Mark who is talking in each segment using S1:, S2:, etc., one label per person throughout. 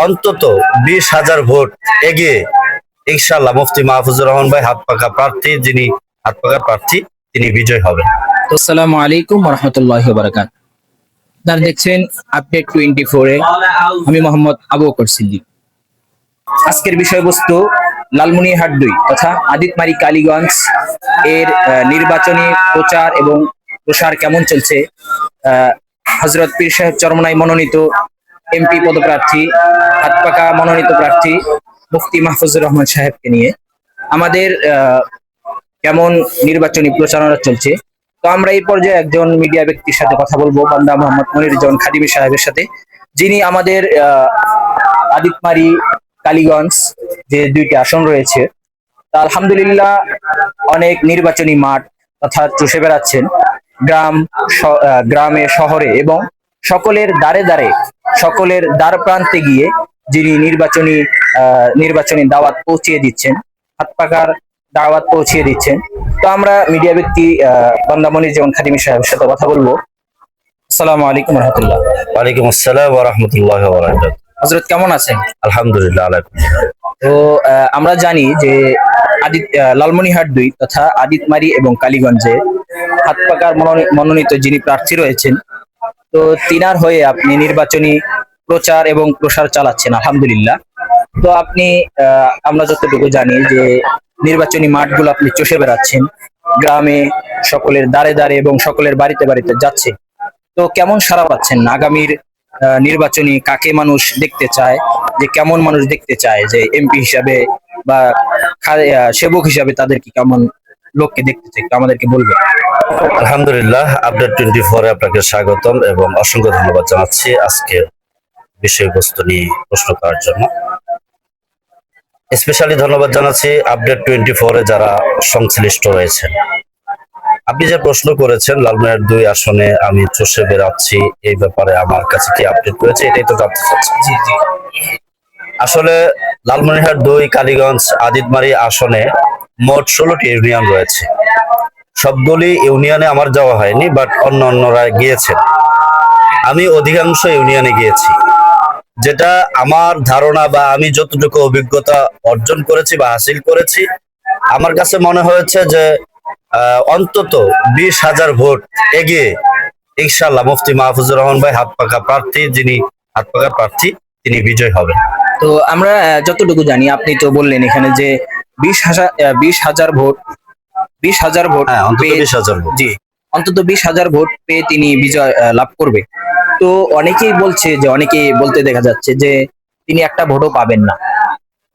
S1: অন্তত 20,000 ভোট এগিয়ে ইনশাল্লাহ মুফতি মাহফুজুর রহমান ভাই হাত পাকা প্রার্থী তিনি বিজয় হবেন।
S2: আসসালামু আলাইকুম রহমতুল্লাহ বারাকাত। আপনারা দেখছেন আপডেট 24-এ, আমি মোহাম্মদ আবু বকর সিদ্দিক। আজকের বিষয়বস্তু লালমনিরহাট 2 তথা আদিতমারি কালীগঞ্জ এর নির্বাচনী প্রচার এবং প্রসার কেমন চলছে। হযরত পীর সাহেব চরমনাই মনোনীত এমপি পদপ্রার্থী, হাতপাকা মনোনীত প্রার্থী মুফতি মাহফুজুর রহমান সাহেবকে নিয়ে আমাদের কেমন নির্বাচনী প্রচারণা চলছে। তো আমরা এই পর্যায়ে একজন মিডিয়া ব্যক্তির সাথে কথা বলবো, বান্দা মোহাম্মদ মনিরুজ্জামান খাদিমি সাহেবের সাথে, যিনি আমাদের আদিতমারি কালীগঞ্জ যে 2টি আসন রয়েছে তা আলহামদুলিল্লাহ অনেক নির্বাচনী মাঠ তথা চষে বেড়াচ্ছেন গ্রামে শহরে এবং সকলের দ্বারে দ্বারে, সকলের দ্বার প্রান্তে গিয়ে যিনি নির্বাচনী দাওয়াত পৌঁছিয়ে দিচ্ছেন, হাত পাকার দাওয়াত পৌঁছিয়ে দিচ্ছেন। তো আমরা মিডিয়া ব্যক্তি বান্দা মনিরুজ্জামান খাদিমি সাহেবের সাথে কথা বলবো। আসসালামু আলাইকুম রহমতুল্লাহ।
S1: ওয়ালাইকুম আসসালাম ওয়া রাহমাতুল্লাহি ওয়া বারাকাতুহু।
S2: হযরত কেমন আছেন?
S1: আলহামদুলিল্লাহ।
S2: তো আমরা জানি যে লালমনিরহাট 2 তথা আদিতমারি এবং কালীগঞ্জে হাত পাকার মনোনীত যিনি প্রার্থী রয়েছেন, তো তিনার হয়ে আপনি নির্বাচনী প্রচার এবং প্রসার চালাচ্ছেন আলহামদুলিল্লাহ। তো আপনি আমরা যতটুকু জানি যে নির্বাচনী মাঠগুলো আপনি চষে বেড়াচ্ছেন, গ্রামে সকলের দ্বারে দ্বারে এবং সকলের বাড়িতে বাড়িতে যাচ্ছে। তো কেমন সাড়া পাচ্ছেন? আগামীর নির্বাচনী কাকে মানুষ দেখতে চায়, যে কেমন মানুষ দেখতে চায়, যে এমপি হিসাবে বা সেবক হিসাবে তাদেরকে কেমন লোককে দেখতে চায়, একটু আমাদেরকে বলবেন।
S1: আলহামদুলিল্লাহ, আপডেট 24-এ আপনাকে স্বাগতম এবং অসংখ্য ধন্যবাদ জানাচ্ছি আজকে বিষয়বস্তু নিয়ে প্রশ্ন করার জন্য। স্পেশালি ধন্যবাদ জানাচ্ছি আপডেট 24-এ যারা সংশ্লিষ্ট রয়েছেন। আপনি যে প্রশ্ন করেছেন লালমনিরহাট 2 আসনে আমি চষে বেড়াচ্ছি, এই ব্যাপারে আমার কাছে কি আপডেট রয়েছে এটাই তো জানতে চাচ্ছি।
S2: জি জি।
S1: আসলে লালমনিরহাট 2 কালীগঞ্জ আদিতমারি আসনে মোট 16টি ইউনিয়ন রয়েছে। সবগুলি ইউনিয়নে আমার যাওয়া হয়নি, বাট অন্যরা গিয়েছেন। আমি অধিকাংশ ইউনিয়নে গিয়েছি। যেটা আমার ধারণা বা আমি যতটুকু অভিজ্ঞতা অর্জন করেছি বা হাসিল করেছি, আমার কাছে মনে হয়েছে যে অন্তত 20,000 ভোট এগিয়ে ইনশাল্লাহ মুফতি মাহফুজুর রহমান ভাই হাত পাকা প্রার্থী তিনি বিজয় হবেন।
S2: তো আমরা যতটুকু জানি, আপনি তো বললেন এখানে যে 20,000 ভোট, 20,000 ভোট,
S1: হ্যাঁ, অন্তত 20,000 ভোট।
S2: জি, অন্তত 20,000 ভোট পেয়ে তিনি বিজয় লাভ করবে। তো অনেকেই বলতে দেখা যাচ্ছে যে তিনি একটা ভোটও পাবেন না।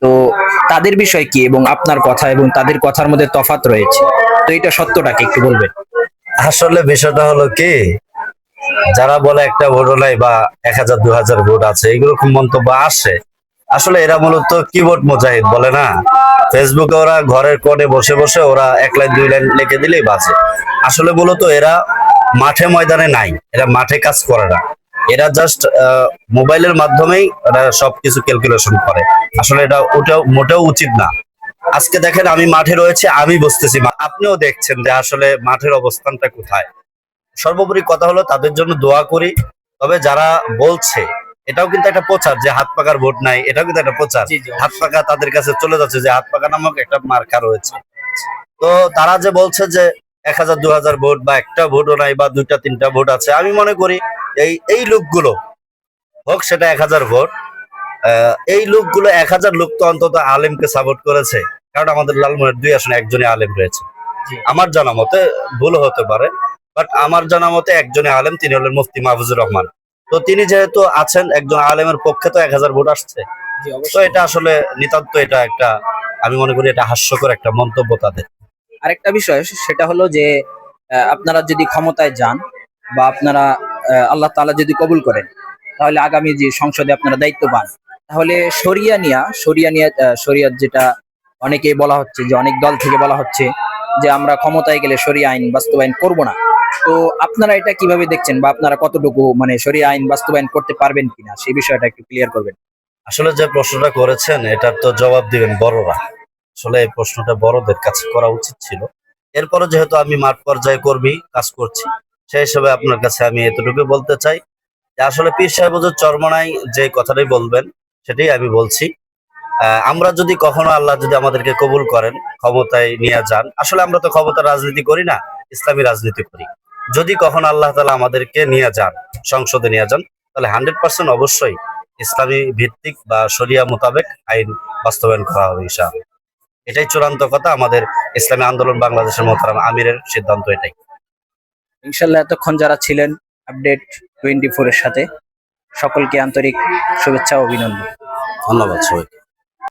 S2: তো তাদের বিষয় কি এবং আপনার কথা এবং তাদের কথার মধ্যে তফাৎ রয়েছে, তো এটা সত্যটাকে একটু বলবেন।
S1: আসলে বিষয়টা হলো কি, যারা বলে একটা ভোটও নাই বা 1,000 2,000 ভোট আছে, এরকম মন্তব্য আসে। আসলে এরা মূলত কিবোর্ড মুজাহিদ বলে না, ফেসবুকে ওরা ঘরের কোণে বসে বসে ওরা 1 লাইন 2 লাইন লিখে দিলেই বাঁচে। আসলে মূলত এরা মাঠে ময়দানে নাই, এরা মাঠে কাজ করে না, এরা জাস্ট মোবাইলের মাধ্যমেই ওরা সবকিছু ক্যালকুলেশন করে। আসলে ওটা মোটেও উচিত না। আজকে দেখেন আমি মাঠে রয়েছে, আমি বুঝতেছি, আপনিও দেখছেন যে আসলে মাঠের অবস্থানটা কোথায়। সর্বোপরি কথা হলো তাদের জন্য দোয়া করি। তবে যারা বলছে, এটাও কিন্তু একটা প্রচার যে হাত পাকার ভোট নাই, এটাও কিন্তু একটা প্রচার। হাত পাকা তাদের কাছে চলে যাচ্ছে যে হাত পাকা নামক একটা মার্কা রয়েছে। তো তারা যে বলছে যে 1,000 2,000 ভোট বা একটা ভোটও নাই বা 2টা 3টা ভোট আছে, আমি মনে করি এই লোকগুলো হোক সেটা 1,000 ভোট, এই লোকগুলো 1,000 লোক তো অন্তত আলেমকে সাপোর্ট করেছে। কারণ আমাদের লালমনিরহাট 2 আসনে একজনই আলেম রয়েছে। আমার জানা মতে, ভুল হতে পারে, বাট আমার জানা মতে একজনই আলেম, তিনি হলেন মুফতি মাহফুজুর রহমান। তো তিনি যেহেতু আছেন, একজন আলেমের পক্ষে তো 1,000 ভোট আসছে। তো এটা আসলে নিতান্ত, এটা একটা, আমি মনে করি এটা হাস্যকর একটা মন্তব্য তাদের।
S2: আরেকটা বিষয় সেটা হলো যে আপনারা যদি ক্ষমতায় যান বা আপনারা আল্লাহ তাআলা যদি কবুল করেন, তাহলে আগামী যে সংসদে আপনারা দায়িত্ব পান, তাহলে শরিয়াত যেটা অনেকে বলা হচ্ছে, যে অনেক দল থেকে বলা হচ্ছে যে আমরা ক্ষমতায় গেলে শরিয়া আইন বাস্তবায়ন করব না। তো আপনারা এটা কিভাবে দেখছেন বা আপনারা কতটুকু মানে শরিয়া আইন বাস্তবায়ন করতে পারবেন কিনা, সেই বিষয়টা একটু ক্লিয়ার করবেন।
S1: আসলে যে প্রশ্নটা করেছেন এটার তো জবাব দিবেন বড়রা। আসলে এই প্রশ্নটা বড়দের কাছে করা উচিত ছিল। এরপরে যেহেতু আমি মাঠ পর্যায়ে কর্মী কাজ করছি, সেই হিসেবে আপনার কাছে আমি এতটুকু বলতে চাই যে আসলে পীর সাহেব হুজুর চরমনাই যে কথাটাই বলবেন, সেটাই আমি বলছি। আমরা যদি কখনো আল্লাহ যদি আমাদেরকে কবুল করেন, ক্ষমতায় নিয়ে যান, আসলে আমরা তো ক্ষমতার রাজনীতি করি না, ইসলামী রাজনীতি করি। যদি কখনো আল্লাহ তাআলা আমাদেরকে নিয়ে যান, সংসদে নিয়ে যান, তাহলে 100% অবশ্যই ইসলামী ভিত্তিক বা শরিয়া মোতাবেক আইন বাস্তবায়ন করা হবে ইনশাআল্লাহ। এটাই চূড়ান্ত কথা। আমাদের ইসলামী আন্দোলন বাংলাদেশের মোহতারাম আমিরের সিদ্ধান্ত এটাই।
S2: ইনশাল্লাহ এতক্ষণ যারা ছিলেন আপডেট 24 এর সাথে সকলকে আন্তরিক শুভেচ্ছা ও অভিনন্দন।
S1: ধন্যবাদ সবাইকে।